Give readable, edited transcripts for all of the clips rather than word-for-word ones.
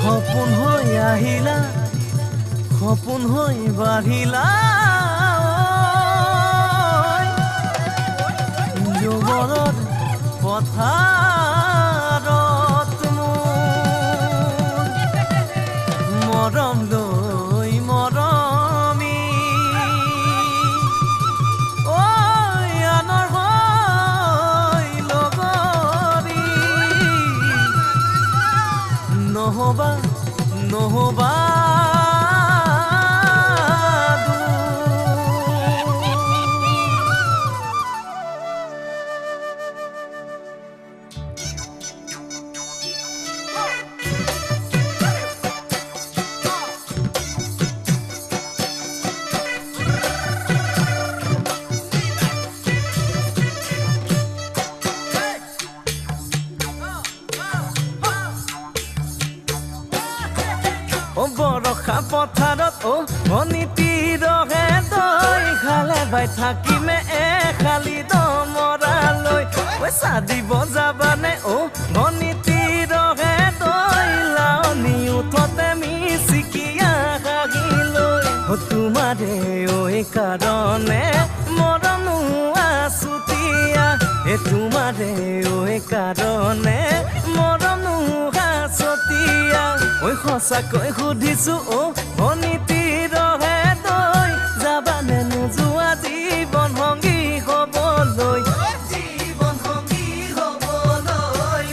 সপোন হৈ আহিলা সপোন হৈ বাঢ়িলা যুগলত পথাৰত মোৰ মৰম লৈ মৰমি আনৰ হৈ লগৰী নহবা নহবা বৰষা পথাৰত ভনীতি ৰহে তই খালে বাই থাকিমে খালি দমৰালৈ পইচা দিব যাবানে ভনীতি ৰহে তই লাৱনি উঠতে মিচিকিয়া হাগিলৈ তোমাৰে কাৰণে মৰমো আছুতীয়া তোমাৰে কাৰণে মৰমো আছতীয়া সঁচাকৈ সুধিছো ভনীতি ৰহে তই যাবানে নোযোৱা জীৱন সংগী হ'বলৈ জীৱন সংগী হ'বলৈ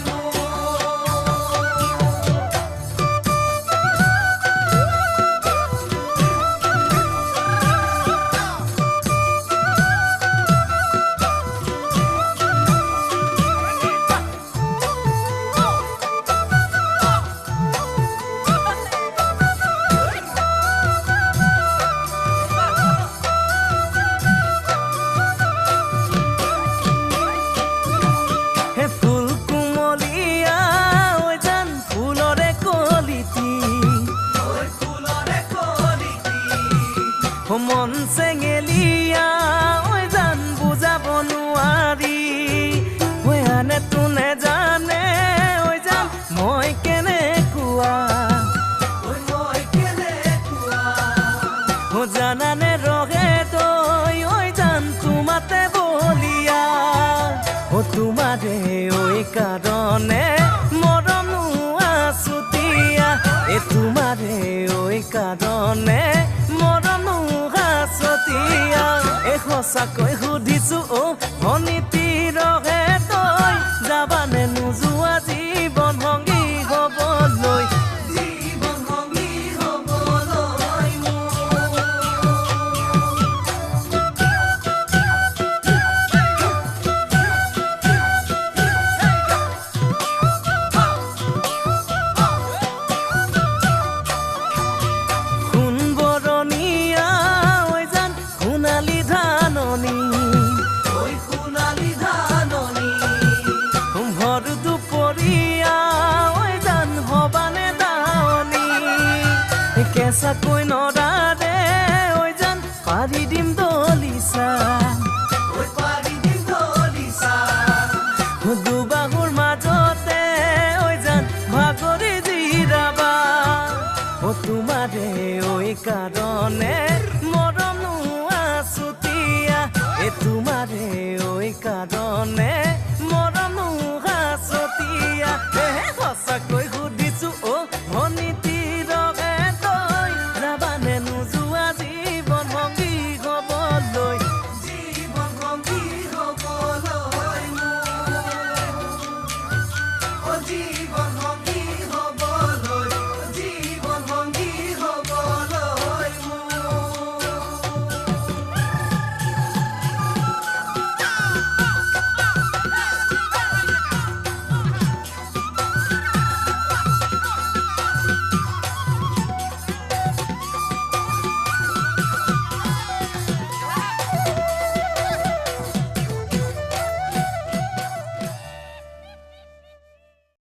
মন চেঙেলিয়া জান বুজাব নোৱাৰি আনে তোনে জানে জান মই কেনেকুৱা জানানে ৰহে তই জান তোমাতে বলিয়া তোমাৰে কাৰণে মৰমো আছুতীয়া তোমাৰে কাৰণে মৰমো আছতীয়া সঁচাকৈ সুধিছো ভনীতি ৰহে তই যাবানে নোযোৱা জীৱন সংগী হ'বলৈ জীৱন সংগী হ'বলৈ কেঁচাকৈ নৰাৰে জান পাৰি দিম দলিচা দুবাহুৰ মাজতে জান ভাগৰি জিৰাবা তোমাৰে কাৰণে মৰমো আছুতীয়া তোমাৰে কাৰণে মৰমো আছতীয়া সঁচাকৈ